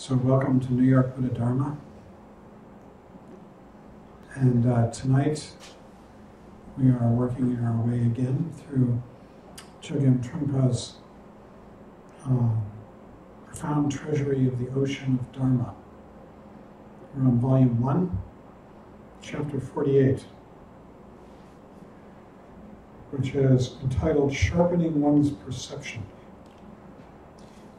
So welcome to New York Buddha Dharma. And tonight we are working our way again through Chögyam Trungpa's profound treasury of the ocean of Dharma. We're on volume 1, chapter 48, which is entitled Sharpening One's Perception.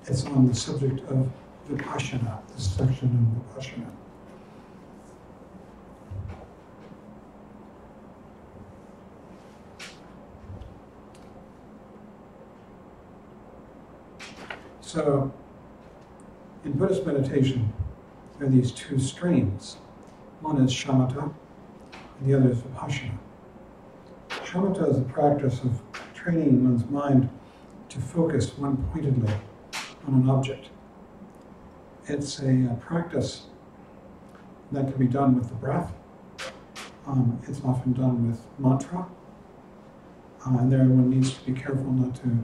It's on the subject of Vipashyana, this section of Vipashyana. So, in Buddhist meditation, there are these two streams. One is shamatha, and the other is Vipashyana. Shamatha is the practice of training one's mind to focus one-pointedly on an object. It's a practice that can be done with the breath. It's often done with mantra. And there one needs to be careful not to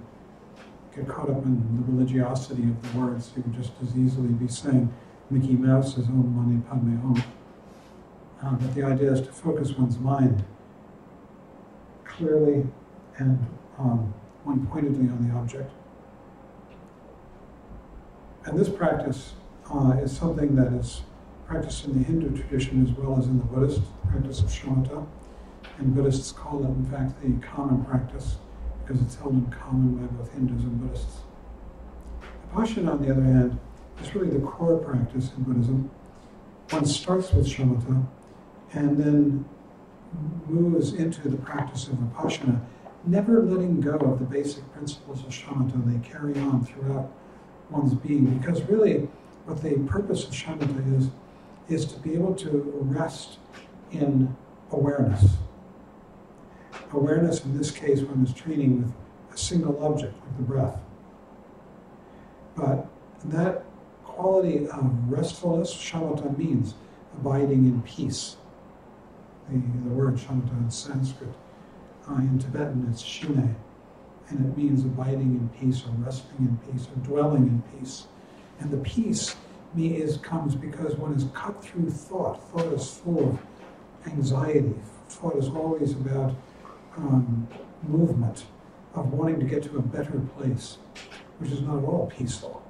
get caught up in the religiosity of the words. You could just as easily be saying Mickey Mouse as Om Mani Padme Om. But the idea is to focus one's mind clearly and one-pointedly on the object. And this practice is something that is practiced in the Hindu tradition as well as in the Buddhist practice of shamatha. And Buddhists call it, in fact, the common practice because it's held in common by both Hindus and Buddhists. Vipashyana, on the other hand, is really the core practice in Buddhism. One starts with shamatha and then moves into the practice of Vipashyana, never letting go of the basic principles of shamatha. They carry on throughout one's being, because really what the purpose of shamatha is to be able to rest in awareness. Awareness, in this case, one is training with a single object, like the breath. But that quality of restfulness, shamatha means abiding in peace. The word shamatha in Sanskrit, in Tibetan it's shine, and it means abiding in peace or resting in peace or dwelling in peace. And the peace comes because one is cut through thought. Thought is full of anxiety. Thought is always about movement, of wanting to get to a better place, which is not at all peaceful.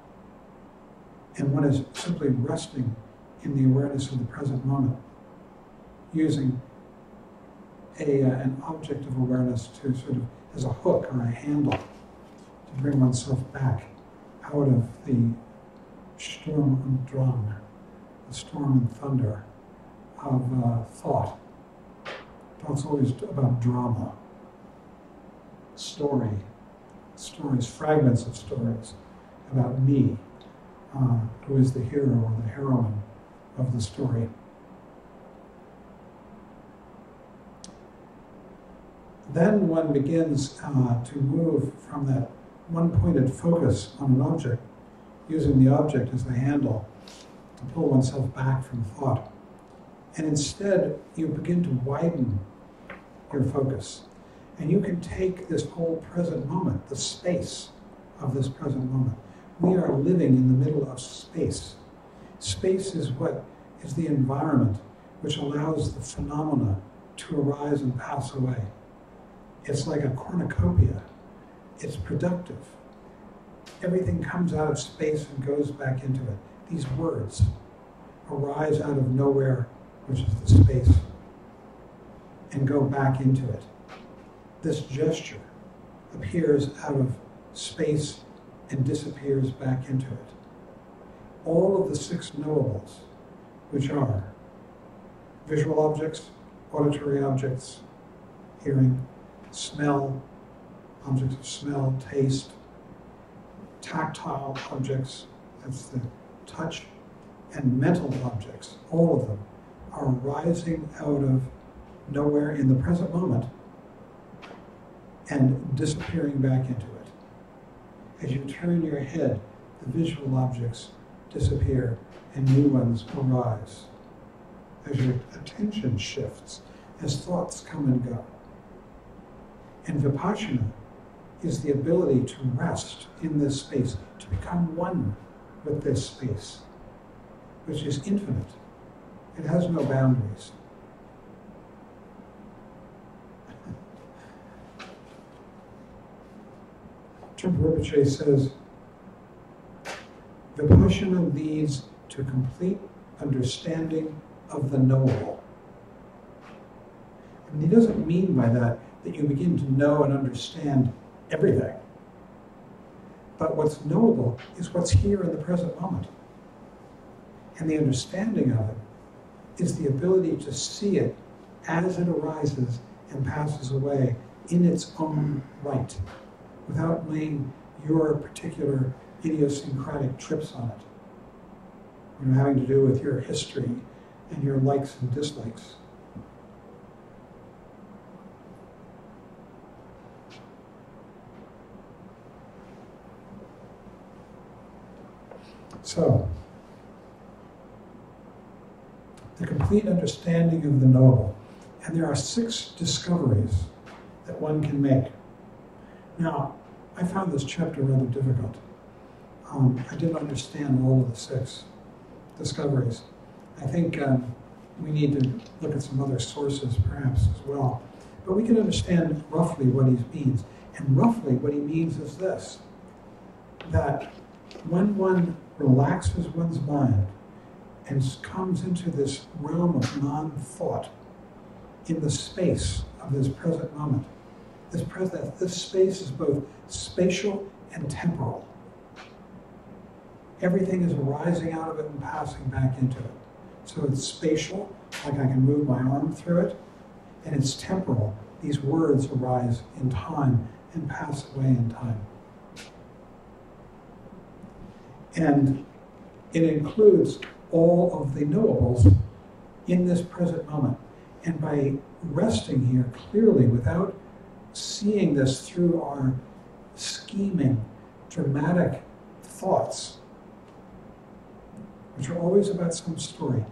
And one is simply resting in the awareness of the present moment, using an object of awareness to sort of as a hook or a handle to bring oneself back out of the Sturm und Drang, the storm and thunder of thought. Thought's always about drama, stories, fragments of stories about me, who is the hero or the heroine of the story. Then one begins to move from that one-pointed focus on an object, using the object as the handle to pull oneself back from thought. And instead, you begin to widen your focus. And you can take this whole present moment, the space of this present moment. We are living in the middle of space. Space is what is the environment which allows the phenomena to arise and pass away. It's like a cornucopia. It's productive. Everything comes out of space and goes back into it. These words arise out of nowhere, which is the space, and go back into it. This gesture appears out of space and disappears back into it. All of the 6 knowables, which are visual objects, auditory objects, hearing, smell, objects of smell, taste, tactile objects, that's the touch, and mental objects, all of them are arising out of nowhere in the present moment and disappearing back into it. As you turn your head, the visual objects disappear and new ones arise. As your attention shifts, as thoughts come and go. And Vipashyana is the ability to rest in this space, to become one with this space, which is infinite. It has no boundaries. Trungpa says, Vipashyana leads to complete understanding of the knowable. And he doesn't mean by that you begin to know and understand everything. But what's knowable is what's here in the present moment. And the understanding of it is the ability to see it as it arises and passes away in its own right, without laying your particular idiosyncratic trips on it. You know, having to do with your history and your likes and dislikes. So, the complete understanding of the knowable. And there are 6 discoveries that one can make. Now, I found this chapter rather difficult. I didn't understand all of the 6 discoveries. I think we need to look at some other sources perhaps as well. But we can understand roughly what he means. And roughly what he means is this, that when one relaxes one's mind and comes into this realm of non-thought in the space of this present moment, this space is both spatial and temporal. Everything is arising out of it and passing back into it. So it's spatial, like I can move my arm through it, and it's temporal. These words arise in time and pass away in time. And it includes all of the knowables in this present moment. And by resting here clearly, without seeing this through our scheming, dramatic thoughts, which are always about some story,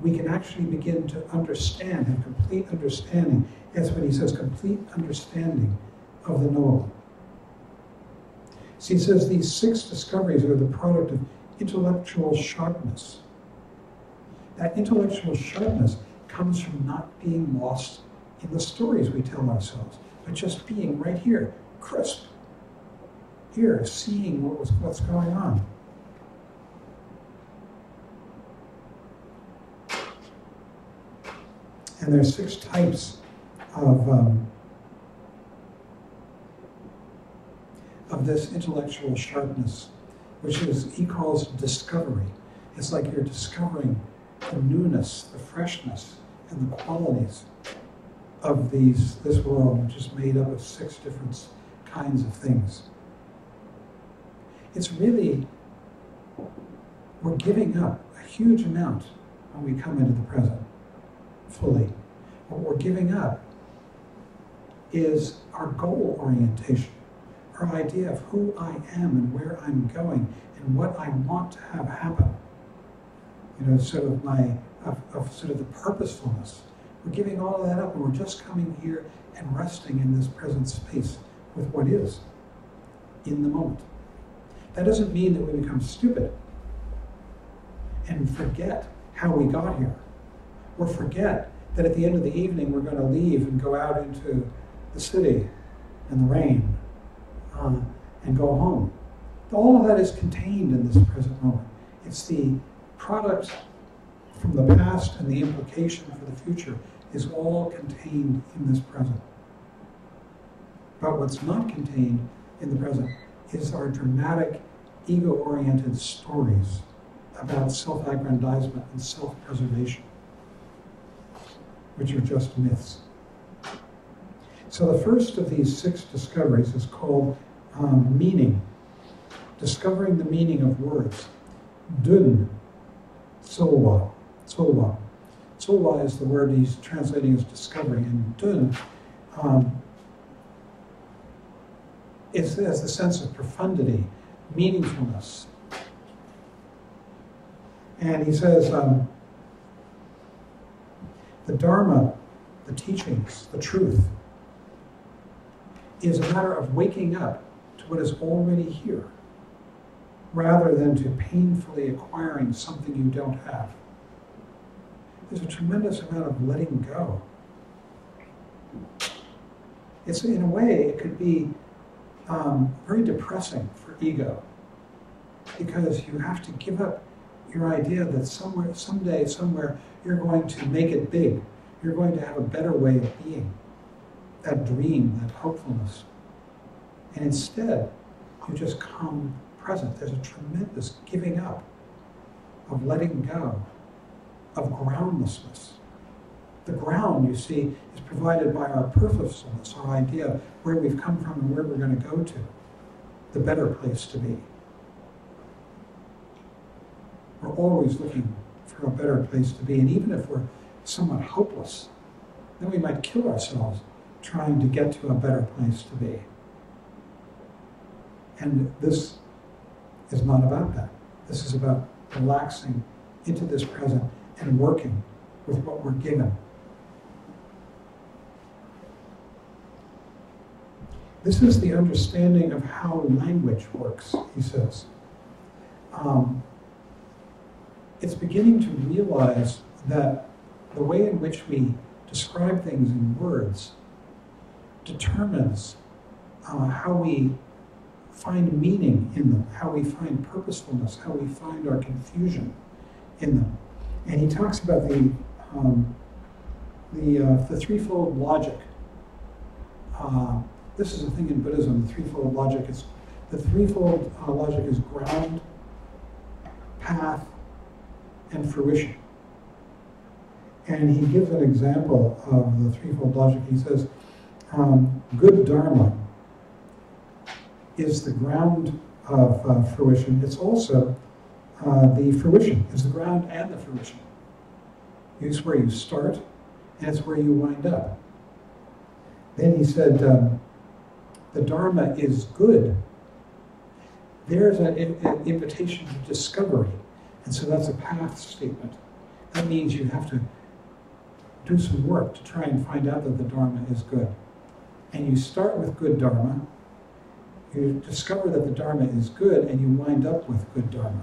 we can actually begin to understand, have complete understanding. That's what he says, complete understanding of the knowable. So he says these 6 discoveries are the product of intellectual sharpness. That intellectual sharpness comes from not being lost in the stories we tell ourselves, but just being right here, crisp, here, seeing what's going on. And there's 6 types of this intellectual sharpness, which he calls discovery. It's like you're discovering the newness, the freshness, and the qualities of this world, which is made up of 6 different kinds of things. It's really, we're giving up a huge amount when we come into the present fully. What we're giving up is our goal orientation, our idea of who I am and where I'm going and what I want to have happen. You know, sort of the purposefulness. We're giving all of that up and we're just coming here and resting in this present space with what is in the moment. That doesn't mean that we become stupid and forget how we got here, or forget that at the end of the evening we're going to leave and go out into the city and the rain and go home. All of that is contained in this present moment. It's the product from the past, and the implication for the future is all contained in this present. But what's not contained in the present is our dramatic, ego-oriented stories about self-aggrandizement and self-preservation, which are just myths. So the first of these 6 discoveries is called meaning, discovering the meaning of words. Dun, solwa, solwa. Solwa is the word he's translating as discovery, and dun has the sense of profundity, meaningfulness. And he says, the Dharma, the teachings, the truth, is a matter of waking up to what is already here. rather than to painfully acquiring something you don't have. There's a tremendous amount of letting go. It's, in a way, it could be very depressing for ego, because you have to give up your idea that somewhere, someday, somewhere, you're going to make it big. You're going to have a better way of being. That dream, that hopefulness. And instead, you just come present. There's a tremendous giving up, of letting go, of groundlessness. The ground, you see, is provided by our purposefulness, our idea of where we've come from and where we're going to go to, the better place to be. We're always looking for a better place to be, and even if we're somewhat hopeless, then we might kill ourselves trying to get to a better place to be. And this is not about that. This is about relaxing into this present and working with what we're given. This is the understanding of how language works, he says. It's beginning to realize that the way in which we describe things in words determines how we find meaning in them, how we find purposefulness, how we find our confusion in them. And he talks about the threefold logic. This is a thing in Buddhism, the threefold logic. The threefold logic is ground, path, and fruition. And he gives an example of the threefold logic. He says, good Dharma is the ground of fruition. It's also the fruition, is the ground and the fruition. It's where you start, and it's where you wind up. Then he said, the Dharma is good. There's an invitation to discovery. And so that's a path statement. That means you have to do some work to try and find out that the Dharma is good. And you start with good Dharma, you discover that the Dharma is good, and you wind up with good Dharma.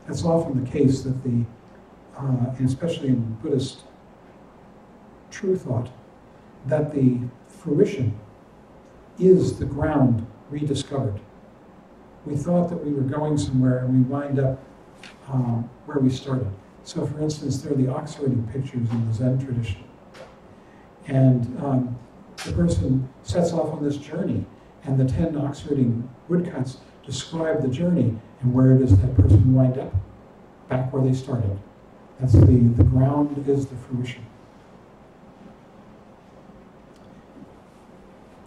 That's often the case that and especially in Buddhist true thought, that the fruition is the ground rediscovered. We thought that we were going somewhere, and we wind up where we started. So, for instance, there are the ox herding pictures in the Zen tradition. And the person sets off on this journey, and the 10 ox herding woodcuts describe the journey, and where does that person wind up? Back where they started. That's the ground is the fruition.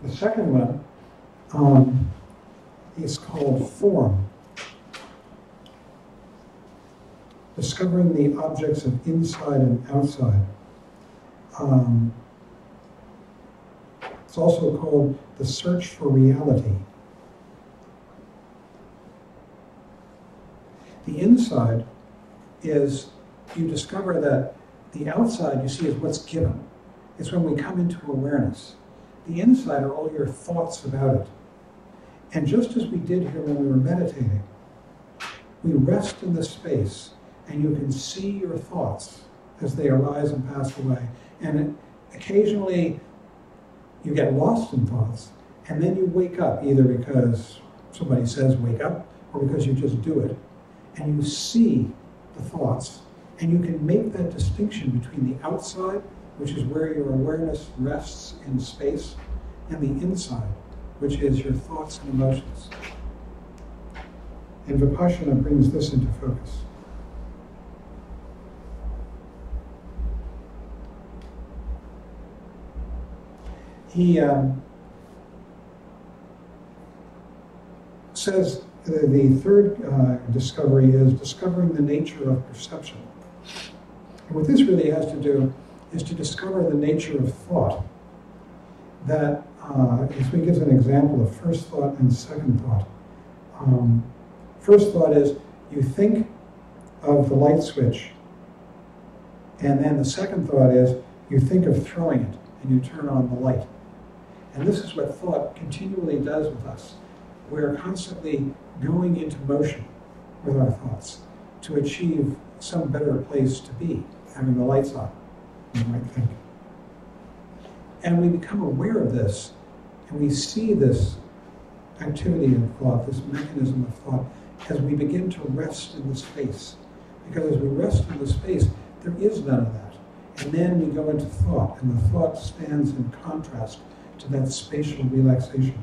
The second one is called form. Discovering the objects of inside and outside. It's also called the search for reality. The inside is, you discover that the outside you see is what's given. It's when we come into awareness. The inside are all your thoughts about it. And just as we did here when we were meditating, we rest in this space, and you can see your thoughts as they arise and pass away. And occasionally you get lost in thoughts, and then you wake up, either because somebody says wake up, or because you just do it. And you see the thoughts, and you can make that distinction between the outside, which is where your awareness rests in space, and the inside, which is your thoughts and emotions. And Vipashyana brings this into focus. He says the third discovery is discovering the nature of perception. And what this really has to do is to discover the nature of thought. That, so he gives an example of first thought and second thought. First thought is you think of the light switch, and then the second thought is you think of throwing it, and you turn on the light. And this is what thought continually does with us. we're constantly going into motion with our thoughts to achieve some better place to be, having the lights on, you might think. And we become aware of this, and we see this activity of thought, this mechanism of thought, as we begin to rest in the space. Because as we rest in the space, there is none of that. And then we go into thought, and the thought stands in contrast to that spatial relaxation.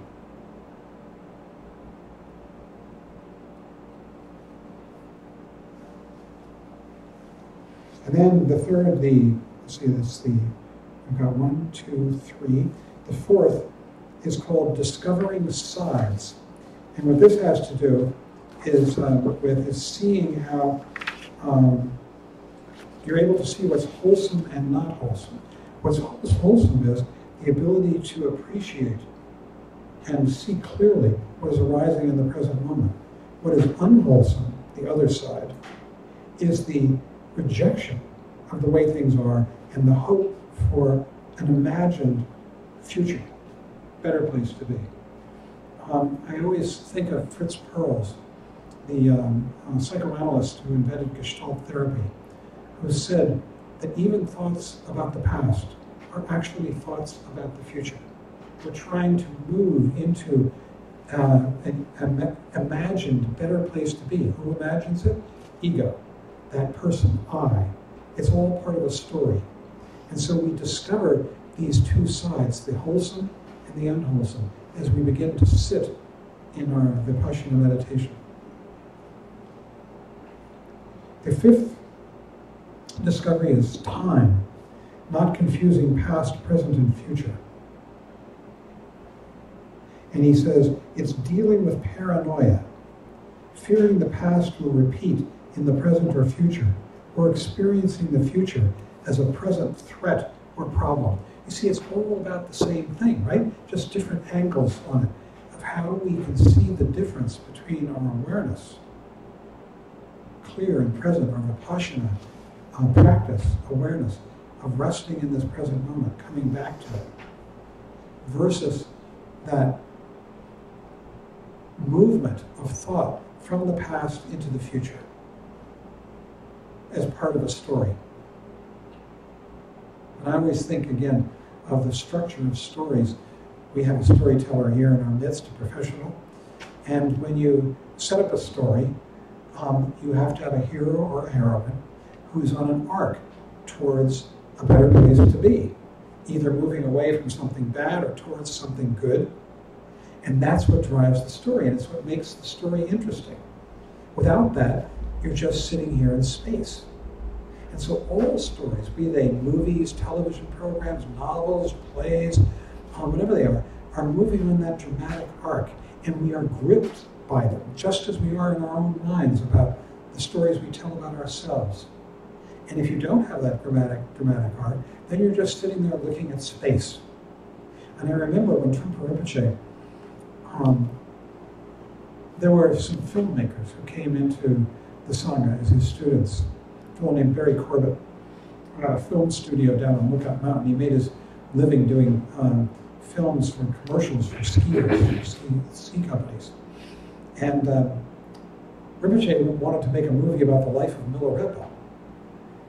And then the third, we've got 1, 2, 3. The fourth is called discovering sides. And what this has to do is seeing how you're able to see what's wholesome and not wholesome. What's wholesome is the ability to appreciate and see clearly what is arising in the present moment. What is unwholesome, the other side, is the rejection of the way things are and the hope for an imagined future, better place to be. I always think of Fritz Perls, the psychoanalyst who invented Gestalt therapy, who said that even thoughts about the past are actually thoughts about the future. We're trying to move into an imagined better place to be. Who imagines it? Ego. That person, I. It's all part of a story. And so we discover these two sides, the wholesome and the unwholesome, as we begin to sit in our Vipashyana meditation. The fifth discovery is time, not confusing past, present, and future. And he says, it's dealing with paranoia, fearing the past will repeat in the present or future, or experiencing the future as a present threat or problem. You see, it's all about the same thing, right? Just different angles on it, of how we can see the difference between our awareness, clear and present, our Vipassana practice, awareness, of resting in this present moment, coming back to it, versus that movement of thought from the past into the future as part of a story. And I always think, again, of the structure of stories. We have a storyteller here in our midst, a professional, and when you set up a story, you have to have a hero or a heroine who's on an arc towards a better place to be, either moving away from something bad or towards something good. And that's what drives the story, and it's what makes the story interesting. Without that, you're just sitting here in space. And so all stories, be they movies, television programs, novels, plays, whatever they are moving on that dramatic arc, and we are gripped by them, just as we are in our own minds about the stories we tell about ourselves. And if you don't have that dramatic arc, then you're just sitting there looking at space. And I remember when Trungpa Rinpoche, there were some filmmakers who came into the Sangha as his students. A fellow named Barry Corbett had a film studio down on Lookout Mountain. He made his living doing films for commercials for skiers, for ski companies. And Rinpoche wanted to make a movie about the life of Milarepa.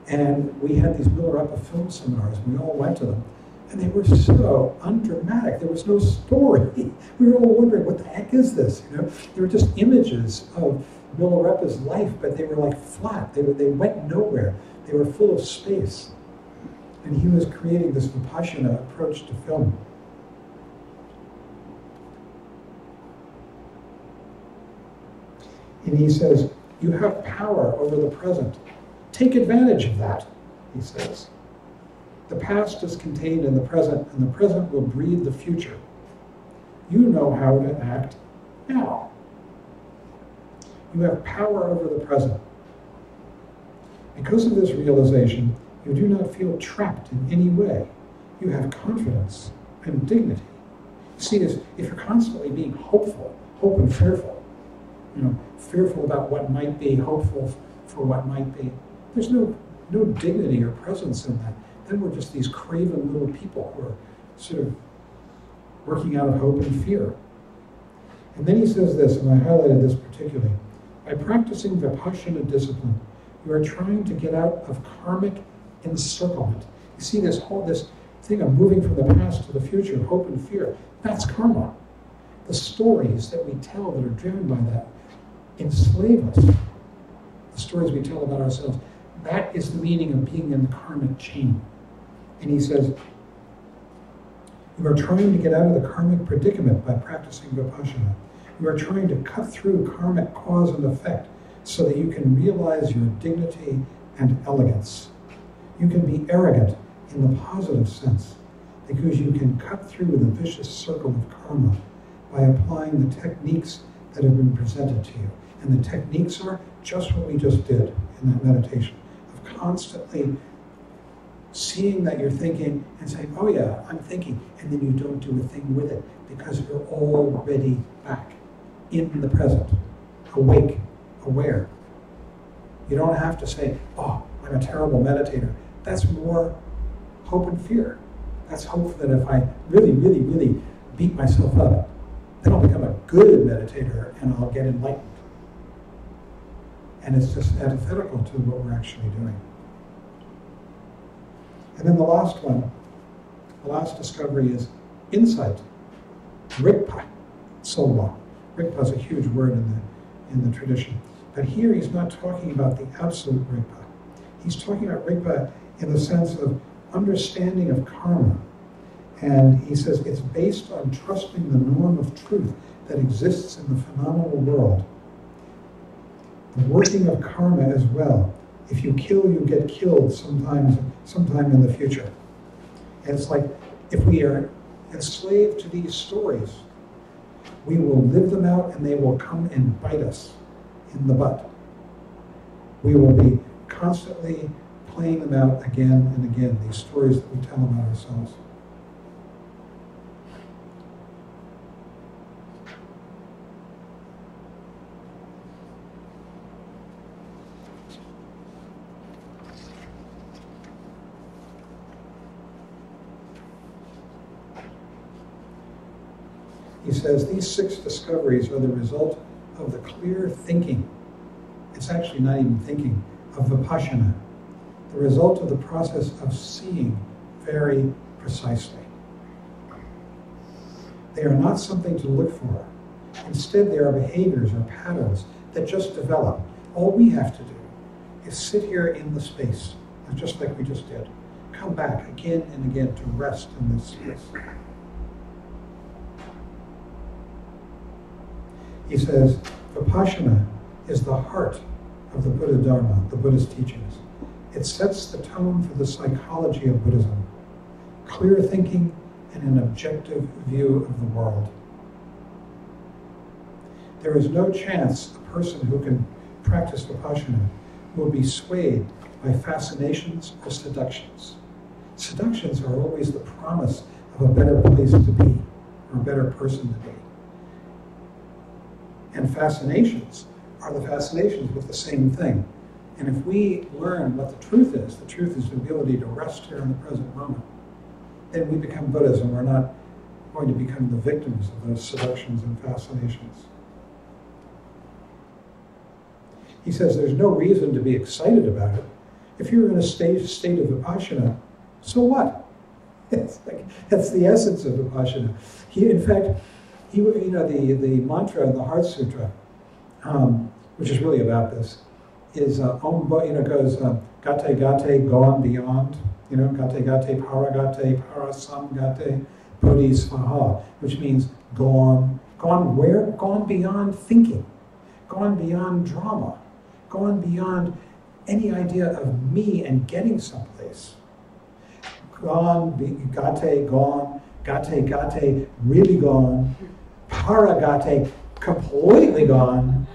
And we had these Milarepa film seminars, and we all went to them. And they were so undramatic. There was no story. We were all wondering, what the heck is this? You know, they were just images of Milarepa's life, but they were like flat. They went nowhere. They were full of space. And he was creating this Vipassana approach to film. And he says, you have power over the present. Take advantage of that, he says. The past is contained in the present, and the present will breed the future. You know how to act now. You have power over the present. Because of this realization, you do not feel trapped in any way. You have confidence and dignity. You see, if you're constantly being hopeful, hope and fearful, fearful about what might be, hopeful for what might be, there's no dignity or presence in that. Then we're just these craven little people who are sort of working out of hope and fear. And then he says this, and I highlighted this particularly. By practicing Vipashyana discipline, you are trying to get out of karmic encirclement. You see this thing of moving from the past to the future, hope and fear. That's karma. The stories that we tell that are driven by that enslave us. The stories we tell about ourselves. That is the meaning of being in the karmic chain. And he says, you are trying to get out of the karmic predicament by practicing Vipashyana. You are trying to cut through karmic cause and effect so that you can realize your dignity and elegance. You can be arrogant in the positive sense because you can cut through the vicious circle of karma by applying the techniques that have been presented to you. And the techniques are just what we just did in that meditation, of constantly seeing that you're thinking and saying, oh yeah, I'm thinking, and then you don't do a thing with it because you're already back in the present, awake, aware. You don't have to say, oh, I'm a terrible meditator. That's more hope and fear. That's hope that if I really, really, really beat myself up, then I'll become a good meditator and I'll get enlightened. And it's just antithetical to what we're actually doing. And then the last one, the last discovery is insight. Rigpa, sola. Rigpa is a huge word in the tradition. But here he's not talking about the absolute Rigpa. He's talking about Rigpa in the sense of understanding of karma. And he says it's based on trusting the norm of truth that exists in the phenomenal world. The working of karma as well. If you kill, you get killed sometime in the future. And it's like, if we are enslaved to these stories, we will live them out and they will come and bite us in the butt. We will be constantly playing them out again and again, these stories that we tell about ourselves. He says these 6 discoveries are the result of the clear thinking. It's actually not even thinking, of Vipashyana. The result of the process of seeing very precisely. They are not something to look for. Instead, they are behaviors or patterns that just develop. All we have to do is sit here in the space, just like we just did. Come back again and again to rest in this space. He says, Vipashyana is the heart of the Buddha Dharma, the Buddhist teachings. It sets the tone for the psychology of Buddhism, clear thinking and an objective view of the world. There is no chance a person who can practice Vipashyana will be swayed by fascinations or seductions. Seductions are always the promise of a better place to be, or a better person to be. And fascinations are the fascinations with the same thing. And if we learn what the truth is the ability to rest here in the present moment, then we become Buddhas and we're not going to become the victims of those seductions and fascinations. He says there's no reason to be excited about it. If you're in a state of Vipashyana, so what? It's like, that's the essence of Vipashyana. In fact, the mantra in the Heart Sutra, which is really about this, is goes gate gate, gone beyond, gate gate, para gate, para sam gate, bodhisvaha, which means gone where? Gone beyond thinking, gone beyond drama, gone beyond any idea of me and getting someplace. Gate, gone, gate, really gone, paragate, completely gone.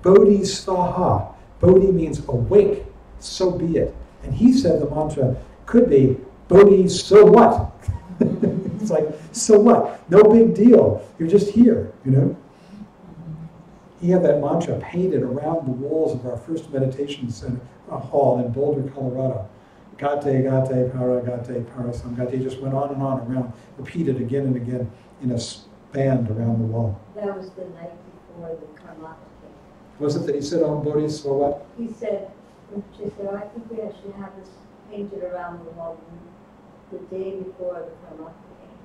Bodhisvaha. Bodhi means awake, so be it. And he said the mantra could be Bodhi, so what? It's like, so what? No big deal. You're just here, He had that mantra painted around the walls of our first meditation center hall in Boulder, Colorado. Gate, gate, para, gate, para, sam, gate. He just went on and on around, repeated again and again in a band around the wall. That was the night before the Karmapa came. Was it that he said, "Oh, Bodhis," or what? He said, she said, I think we should have this painted around the wall the day before the Karmapa came.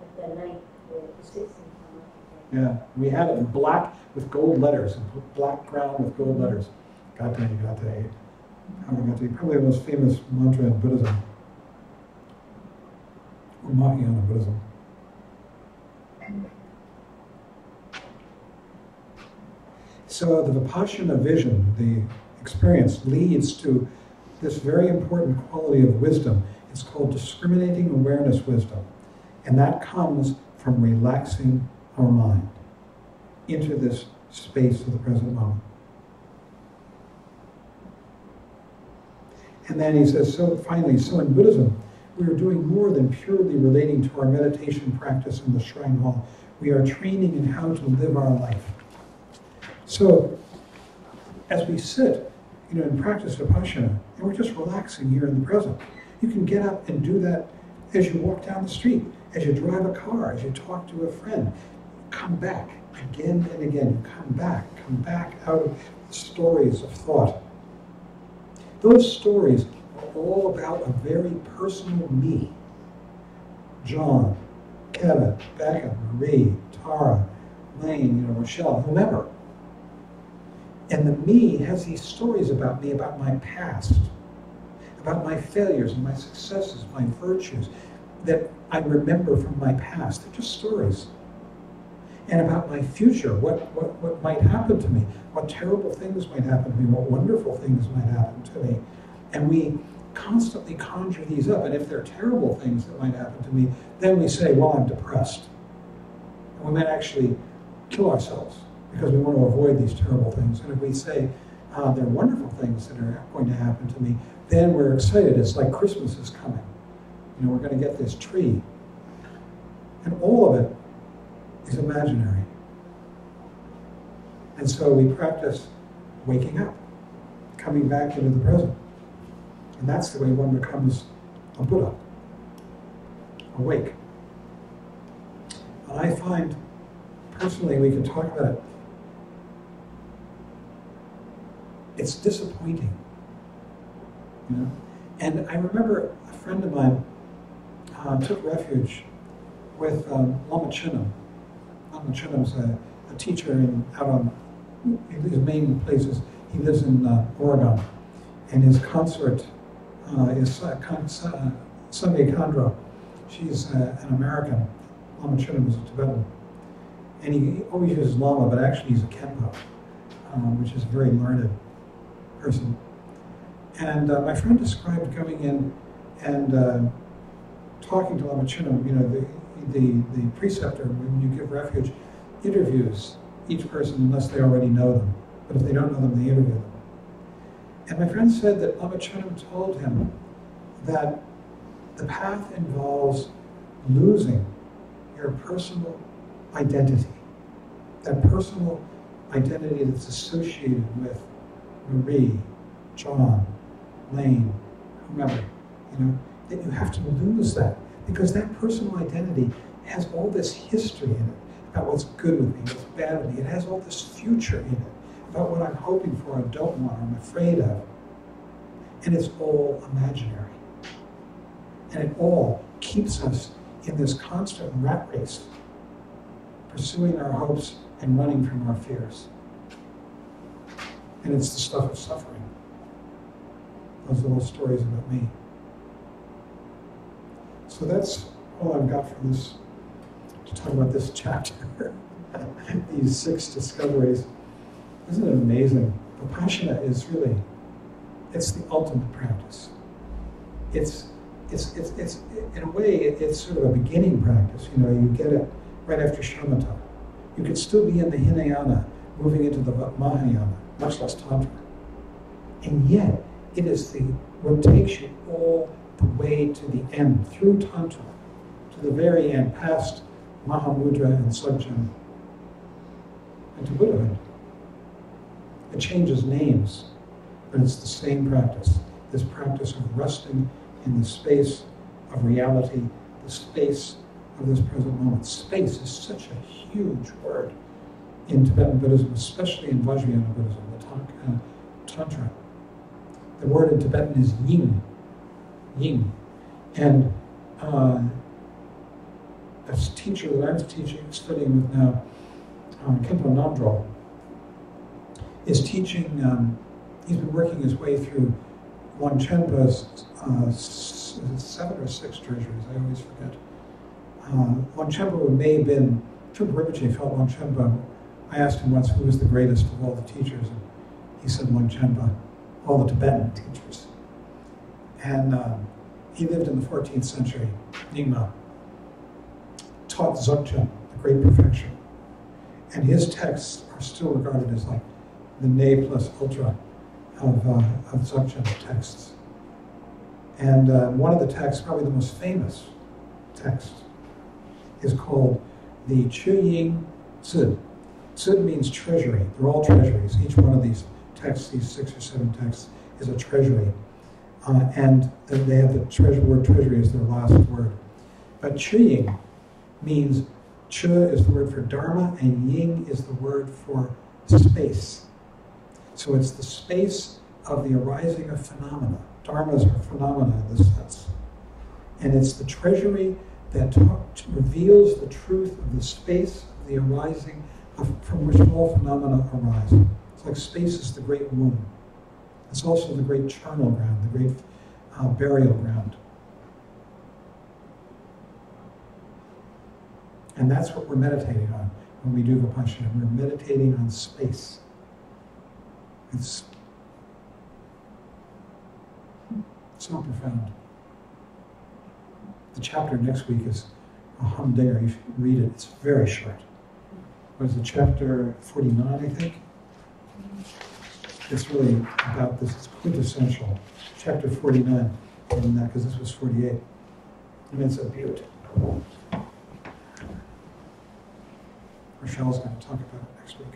At the night, the 16th Karmapa came. Yeah, we had it in black with gold letters, black ground with gold letters. Gate, gate. Probably the most famous mantra in Buddhism, or Mahayana Buddhism. So the Vipashyana vision, the experience, leads to this very important quality of wisdom. It's called discriminating awareness wisdom. And that comes from relaxing our mind into this space of the present moment. And then he says, so finally, so in Buddhism, we are doing more than purely relating to our meditation practice in the shrine hall. We are training in how to live our life. So, as we sit, and practice Vipashyana, and we're just relaxing here in the present, you can get up and do that as you walk down the street, as you drive a car, as you talk to a friend. Come back again and again. Come back out of the stories of thought. Those stories are all about a very personal me. John, Kevin, Becca, Marie, Tara, Lane, Rochelle, whomever. And the me has these stories about me, about my past, about my failures and my successes, my virtues that I remember from my past. They're just stories. And about my future, what might happen to me, what terrible things might happen to me, what wonderful things might happen to me. And we constantly conjure these up. And if they're terrible things that might happen to me, then we say, well, I'm depressed. And we might actually kill ourselves because we want to avoid these terrible things. And if we say, there are wonderful things that are going to happen to me, then we're excited. It's like Christmas is coming. We're going to get this tree. And all of it is imaginary. And so we practice waking up, coming back into the present. And that's the way one becomes a Buddha, awake. And I find, personally, we can talk about it, it's disappointing, And I remember a friend of mine took refuge with Lama Chinam. Lama Chinam's a teacher out on his main places. He lives in Oregon, and his consort is Sangye Khandra. She's an American. Lama Chinam is a Tibetan. And he always uses Lama, but actually he's a Khenpo, which is a very learned person. And my friend described going in and talking to Lama Chinam, the preceptor, when you give refuge, interviews each person unless they already know them. But if they don't know them, they interview them. And my friend said that Lama Chinam told him that the path involves losing your personal identity. That personal identity that's associated with Marie, John, Lane, whomever, that you have to lose that, because that personal identity has all this history in it about what's good with me, what's bad with me. It has all this future in it about what I'm hoping for, I don't want, I'm afraid of. And it's all imaginary. And it all keeps us in this constant rat race, pursuing our hopes and running from our fears. And it's the stuff of suffering. Those little stories about me. So that's all I've got for this, to talk about this chapter. These 6 discoveries. Isn't it amazing? Vipashyana is really, it's the ultimate practice. It's in a way, it's sort of a beginning practice. You get it right after shamatha. You could still be in the Hinayana, moving into the Mahayana, much less Tantra. And yet, it is what takes you all the way to the end, through Tantra, to the very end, past Mahamudra and Chögyam, and to Buddhahood. It changes names, but it's the same practice. This practice of resting in the space of reality, the space of this present moment. Space is such a huge word in Tibetan Buddhism, especially in Vipashyana Buddhism, the Tantra. The word in Tibetan is yin, yin. And a teacher that I'm studying with now, Khenpo Namdrol, is teaching, he's been working his way through Longchenpa's 7 or 6 treasuries, I always forget. Longchenpa may have been, Trungpa Rinpoche felt Longchenpa. I asked him once who was the greatest of all the teachers, and he said Longchenpa, all the Tibetan teachers. And he lived in the 14th century, Nyingma, taught Chögyam, the great perfection. And his texts are still regarded as like the ne plus ultra of Chögyam texts. And one of the texts, probably the most famous text, is called the Chögyam Tzu. Tzu means treasury. They're all treasuries. Each one of these texts, these 6 or 7 texts, is a treasury. And they have the word treasury as their last word. But Chögyam means, Chö is the word for Dharma, and Ying is the word for space. So it's the space of the arising of phenomena. Dharmas are phenomena in this sense. And it's the treasury that reveals the truth of the space of the arising from which all phenomena arise. It's like space is the great womb. It's also the great charnel ground, the great burial ground. And that's what we're meditating on when we do Vipashyana. We're meditating on space. It's so profound. The chapter next week is a humdinger. You should read it. It's very short. What is it, chapter 49, I think? It's really about this. It's quintessential. Chapter 49, on that, because this was 48. And it's a beaut. Rochelle's going to talk about it next week.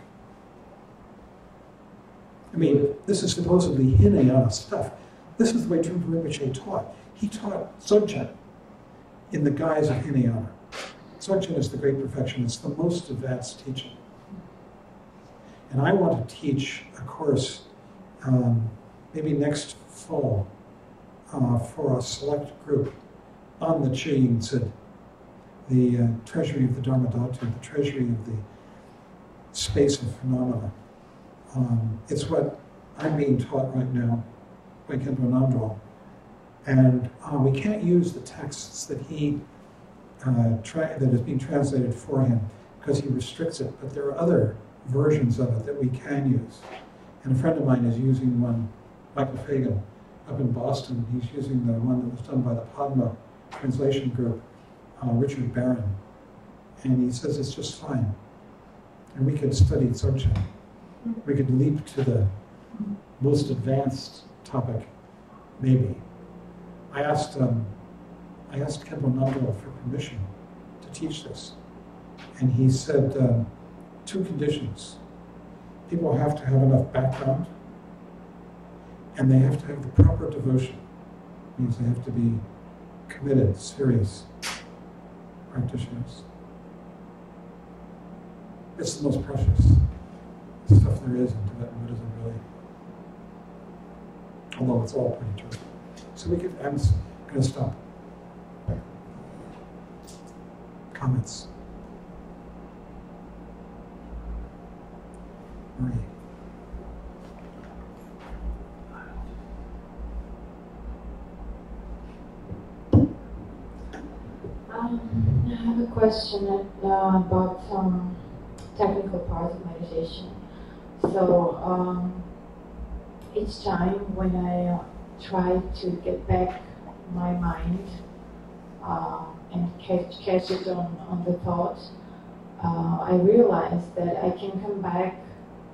I mean, this is supposedly Hinayana stuff. This is the way Trungpa Rinpoche taught. He taught Chögyam in the guise of Hinayana. Chögyam is the great perfection. It's the most advanced teaching. And I want to teach a course maybe next fall for a select group on the Chögyam Tzu, the treasury of the Dharma Dhatu, the treasury of the space of phenomena. It's what I'm being taught right now by Khenpo Namdrol. And we can't use the texts that that is being translated for him because he restricts it, but there are other versions of it that we can use. And a friend of mine is using one, Michael Fagan, up in Boston. He's using the one that was done by the Padma translation group, Richard Barron. And he says it's just fine. And we could study Chögyam. We could leap to the most advanced topic, maybe. I asked Khenpo Namdrol for permission to teach this. And he said 2 conditions. People have to have enough background, and they have to have the proper devotion. It means they have to be committed, serious practitioners. It's the most precious stuff there is in Tibetan Buddhism, really. Although it's all pretty true. So I'm going to stop. Comments? Marie. I have a question about some technical part of meditation. So each time when I try to get back my mind and catch it on the thought, I realize that I can come back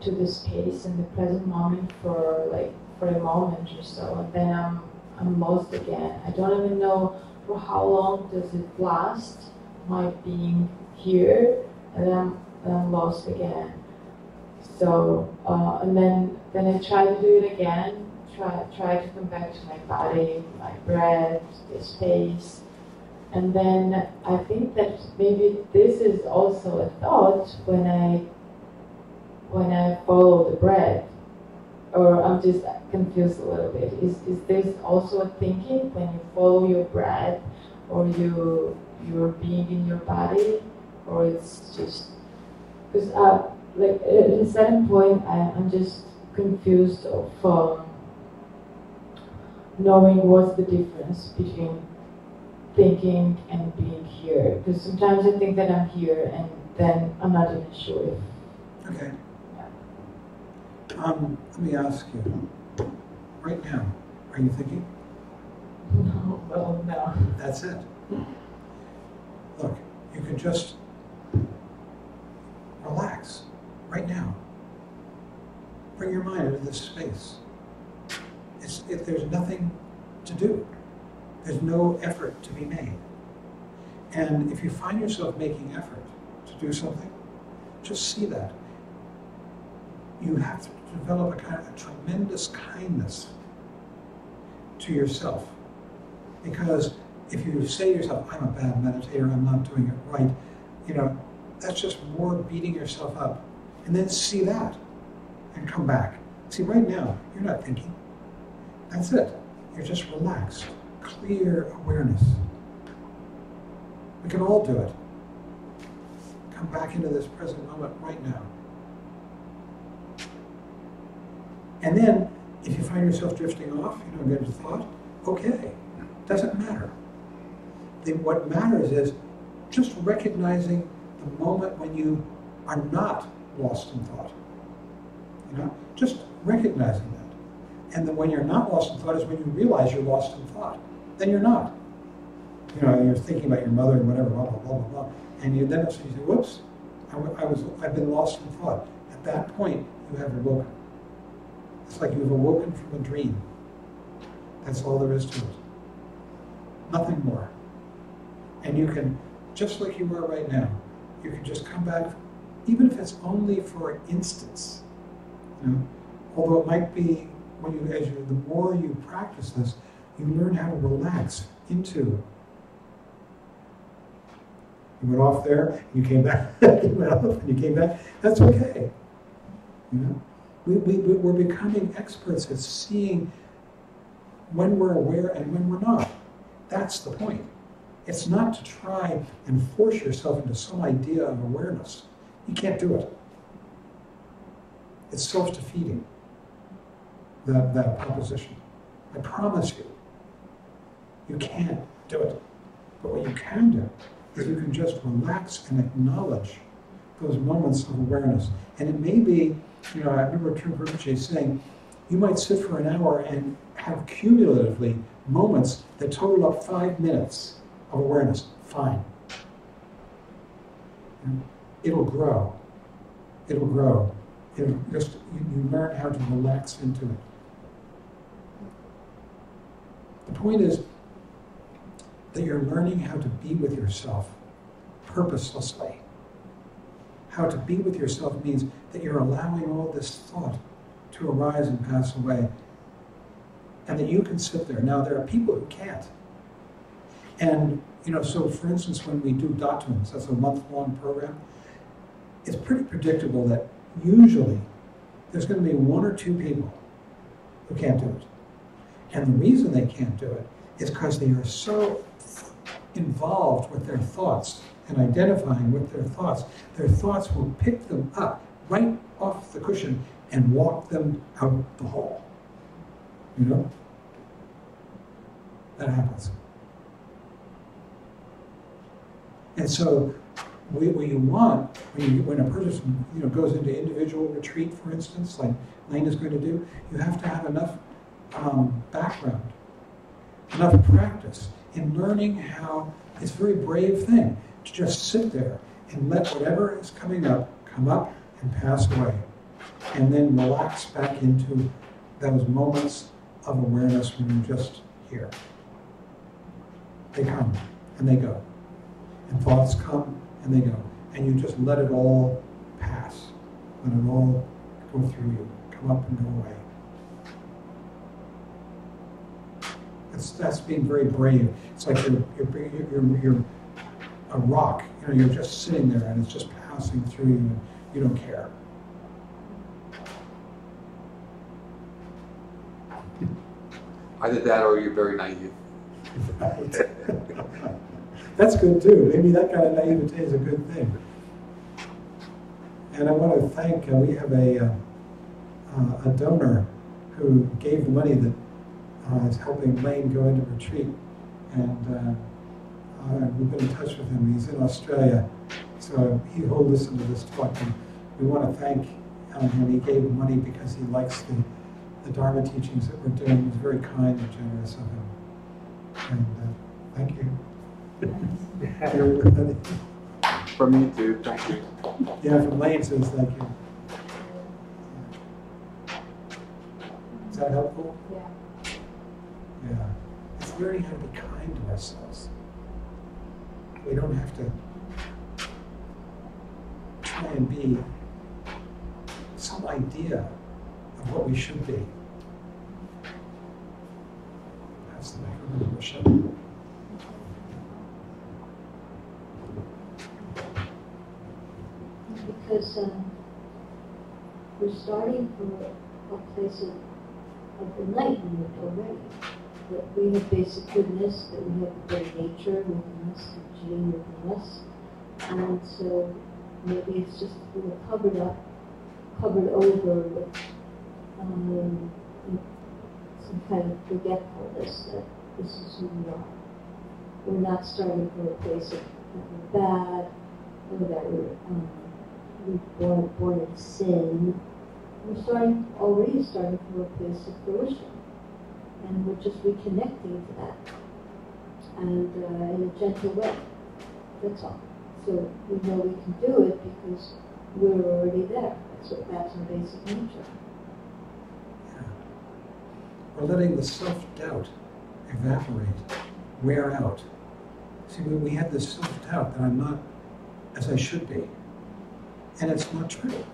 to the space in the present moment for a moment or so, and then I'm lost again. I don't even know for how long does it last, my being here, and then I'm lost again. So and then I try to do it again. Try to come back to my body, my breath, the space, And then I think that maybe this is also a thought when I follow the breath, or I'm just confused a little bit. Is this also a thinking when you follow your breath, or you're being in your body, or it's just because like at a certain point I'm just confused of knowing what's the difference between thinking and being here, because sometimes I think that I'm here and then I'm not even sure if. Okay. Let me ask you, right now, are you thinking? No, well, no. That's it. Look, you can just relax right now. Bring your mind into this space. There's nothing to do. There's no effort to be made. And if you find yourself making effort to do something, just see that. You have to develop a tremendous kindness to yourself. Because if you say to yourself, I'm a bad meditator, I'm not doing it right, that's just more beating yourself up. And then see that and come back. See, right now, you're not thinking. That's it. You're just relaxed, clear awareness. We can all do it. Come back into this present moment right now. And then, if you find yourself drifting off, get into thought, okay, doesn't matter. What matters is just recognizing the moment when you are not lost in thought. Just recognizing that. And then when you're not lost in thought is when you realize you're lost in thought. Then you're not. You're thinking about your mother and whatever, blah, blah, blah, blah, blah. And you then say, whoops, I've been lost in thought. At that point, you have awoken. It's like you've awoken from a dream. That's all there is to it. Nothing more. And you can, just like you are right now, you can just come back, even if it's only for an instance. Although it might be, the more you practice this, you learn how to relax into. You went off there, you came back, you went off and you came back. That's okay. We're becoming experts at seeing when we're aware and when we're not. That's the point. It's not to try and force yourself into some idea of awareness. You can't do it. It's self-defeating, that proposition. I promise you, you can't do it. But what you can do is you can just relax and acknowledge those moments of awareness. And it may be, I remember Trungpa saying, you might sit for an hour and have cumulatively moments that total up 5 minutes of awareness. Fine. It'll grow. It'll grow. You learn how to relax into it. The point is that you're learning how to be with yourself purposelessly. How to be with yourself means that you're allowing all this thought to arise and pass away, and that you can sit there. Now, there are people who can't. And, so for instance, when we do Datums, that's a month-long program, it's pretty predictable that usually there's going to be 1 or 2 people who can't do it. And the reason they can't do it is because they are so involved with their thoughts and identifying with their thoughts will pick them up right off the cushion and walk them out the hall. That happens. And so what you want, when a person goes into individual retreat, for instance, like Lane is going to do, you have to have enough background, enough practice in learning how, it's a very brave thing to just sit there and let whatever is coming up come up and pass away. And then relax back into those moments of awareness when you're just here. They come and they go. And thoughts come and they go. And you just let it all pass. Let it all go through you. Come up and go away. That's being very brave. It's like you're a rock. You know, you're just sitting there and it's just passing through you and you don't care. Either that or you're very naive. Right. That's good too. Maybe that kind of naivete is a good thing. And I want to thank, we have a donor who gave the money that is helping Lane go into retreat. And we've been in touch with him. He's in Australia. So he'll listen to this talk. And we want to thank him. He gave money because he likes the Dharma teachings that we're doing. He was very kind and generous of him. And thank you. From me too, thank you. Yeah, from Lane says thank you. Is that helpful? Yeah. Yeah. It's learning how to be kind to ourselves. We don't have to try and be some idea of what we should be. That's the microphone. Because we're starting from a place of enlightenment already. That we have basic goodness, that we have the good nature within us, the gene within us. And so maybe it's just a little covered over with some kind of forgetfulness that this is who we are. We're not starting from a place of we're bad, or that we're born in sin. We're already starting from a place of fruition. And we're just reconnecting to that. And in a gentle way. That's all. So we know we can do it because we're already there. That's our basic nature. Yeah. We're letting the self-doubt evaporate, wear out. See, we have this self-doubt that I'm not as I should be. And it's not true.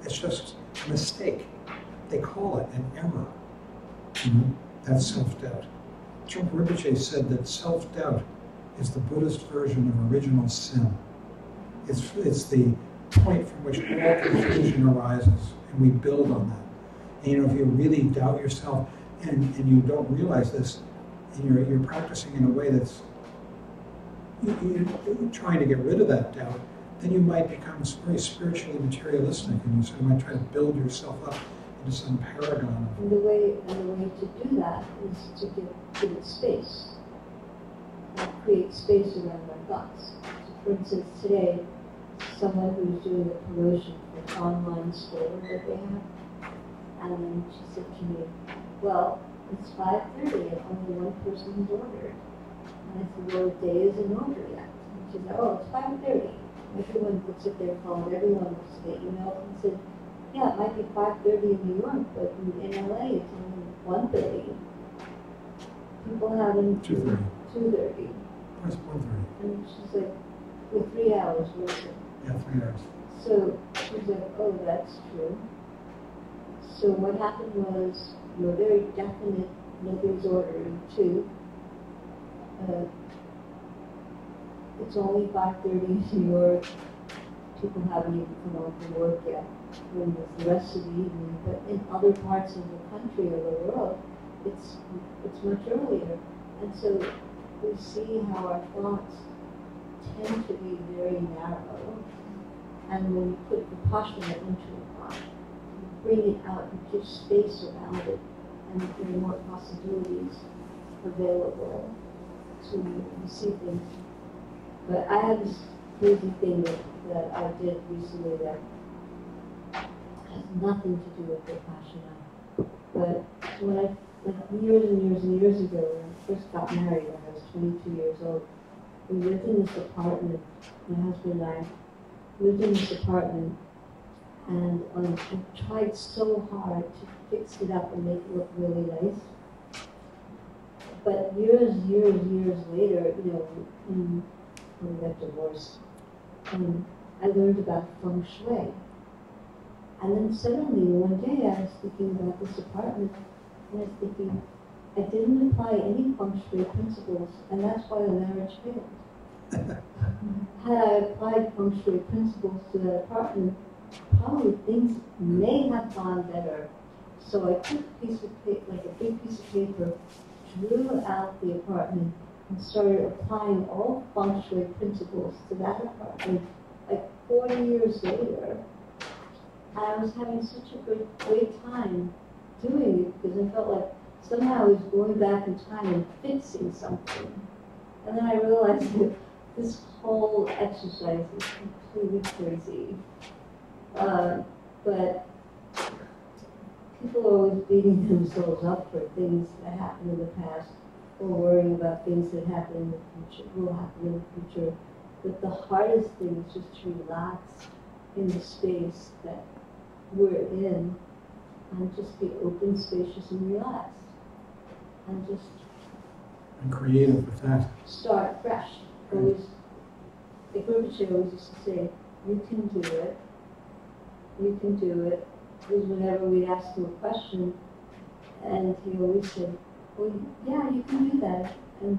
It's just a mistake. They call it an error. Mm-hmm. That's self-doubt. Trungpa said that self-doubt is the Buddhist version of original sin. It's the point from which all confusion arises, and we build on that. And you know, if you really doubt yourself and you don't realize this, and you're practicing in a way that's you're trying to get rid of that doubt, then you might become very spiritually materialistic, and you sort of might try to build yourself up into some paragon. And the way to do that is to give it space. Create space around our thoughts. So for instance, today, someone who's doing a promotion for an online store that they have, and then she said to me, well, it's 5:30 and only one person has ordered. And I said, well, the day isn't over yet. And she said, oh, it's 5:30. Everyone looks at their phone, everyone looks at their emails and said, yeah, it might be 5:30 in New York, but in LA it's only 1:30. People haven't 2:30. Where's 1:30? And she's like, with 3 hours working. Yeah, 3 hours. So she's like, oh, that's true. So what happened was, you're very definite, nobody's ordering. 2, it's only 5:30 in New York. People haven't even come home from work yet. When it's the rest of the evening, but in other parts of the country or the world, it's much earlier. And so we see how our thoughts tend to be very narrow. And when you put Vipashyana into a thought, you bring it out, you give space around it, and there are more possibilities available to see things. But I had this crazy thing that I did recently that has nothing to do with Vipashyana. But when years ago, when I first got married, when I was 22 years old, we lived in this apartment, my husband and I lived in this apartment, and I tried so hard to fix it up and make it look really nice. But years later, you know, when we got divorced, I learned about feng shui. And then suddenly, one day, I was thinking about this apartment, and I was thinking, I didn't apply any feng shui principles, and that's why the marriage failed. Had I applied feng shui principles to that apartment, probably things may have gone better. So I took a piece of paper, like a big piece of paper, drew out the apartment, and started applying all feng shui principles to that apartment. Like 40 years later, I was having such a great time doing it because I felt like somehow I was going back in time and fixing something. And then I realized that this whole exercise is completely crazy. But people are always beating themselves up for things that happened in the past or worrying about things that happen in the future, will happen in the future. But the hardest thing is just to relax in the space that we're in and just be open, spacious, and relaxed. And just creative with that. Start fresh. Always, like Rinpoche always used to say, you can do it. You can do it. Because whenever we'd ask him a question, and he always said, well, yeah, you can do that. And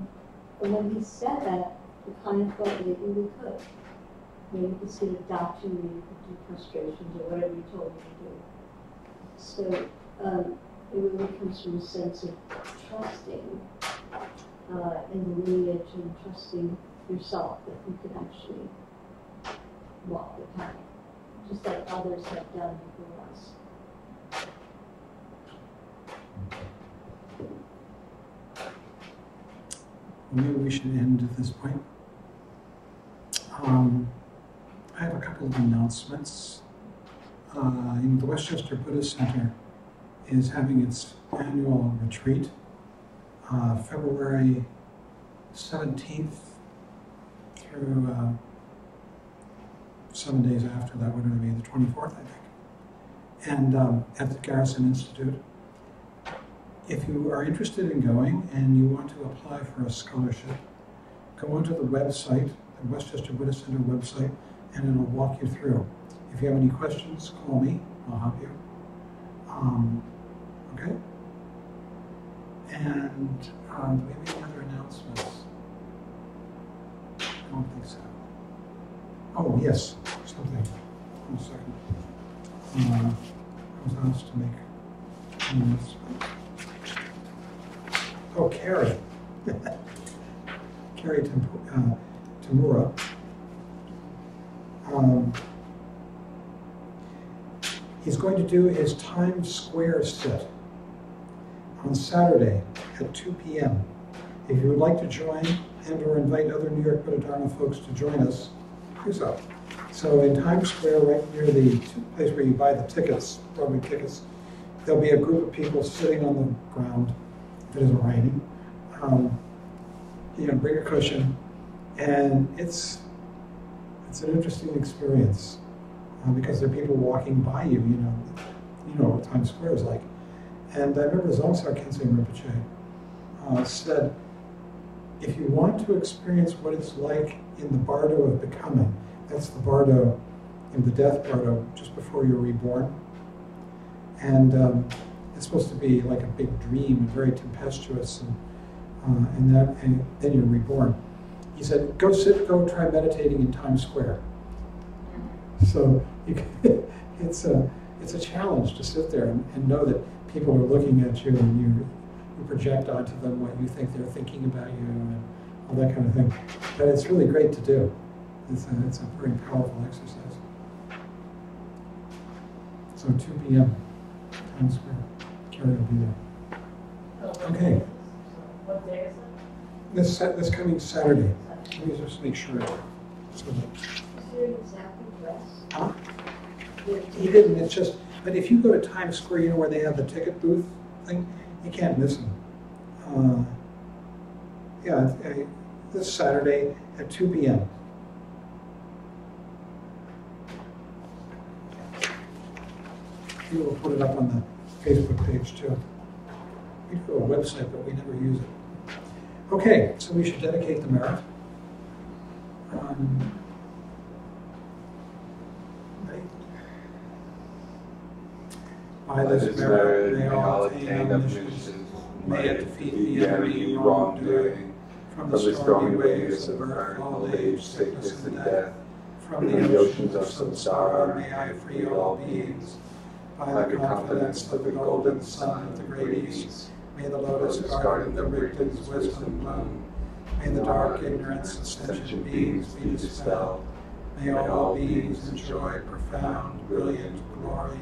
when he said that, we kind of felt maybe we could. Maybe you could sit a doctrine, maybe you could do frustrations or whatever you told me to do. So it really comes from a sense of trusting in the lineage and trusting yourself that you can actually walk the path, just like others have done before us. Maybe we should end at this point. I have a couple of announcements. The Westchester Buddhist Center is having its annual retreat February 17th through 7 days after that, would be the 24th, I think, and at the Garrison Institute. If you are interested in going and you want to apply for a scholarship, go onto the website, the Westchester Buddhist Center website, and it'll walk you through. If you have any questions, call me. I'll help you. Okay? And do we have any other announcements? I don't think so. Oh, yes, something. One second. I was asked to make an announcement. Oh, Carrie. Carrie Tamura. He's going to do his Times Square sit on Saturday at 2 p.m. If you would like to join and or invite other New York Buddha Dharma folks to join us, do so. So in Times Square, right near the place where you buy the tickets, Broadway tickets, there'll be a group of people sitting on the ground, if it isn't raining. Bring a cushion, and it's an interesting experience because there are people walking by you. You know what Times Square is like. And I remember Zongsar Khyentse Rinpoche said, if you want to experience what it's like in the bardo of becoming, that's the bardo, in the death bardo, just before you're reborn. And it's supposed to be like a big dream, very tempestuous, and then you're reborn. He said, go try meditating in Times Square. So it's a challenge to sit there and know that people are looking at you and you project onto them what you think they're thinking about you and all that kind of thing. But it's really great to do. It's a very powerful exercise. So 2 p.m. Times Square. Carrie will be there. Okay. What day is it? This coming Saturday. Let me just make sure. Is there an exactly dress? Huh? He didn't. It's just. But if you go to Times Square, you know where they have the ticket booth thing. You can't miss them. This Saturday at 2 p.m. We will put it up on the Facebook page too. We do a website, but we never use it. Okay, so we should dedicate the merit. By this merit, may all attain omniscience, May it defeat the enemy wrongdoing. From the stormy waves of birth, old age, sickness, and death. From the oceans of samsara, may I free all beings. By the confidence of the golden sun of the great east, may the lotus garden the victim's wisdom bloom. May the dark ignorance of sentient beings be dispelled. May all beings enjoy profound, brilliant glory.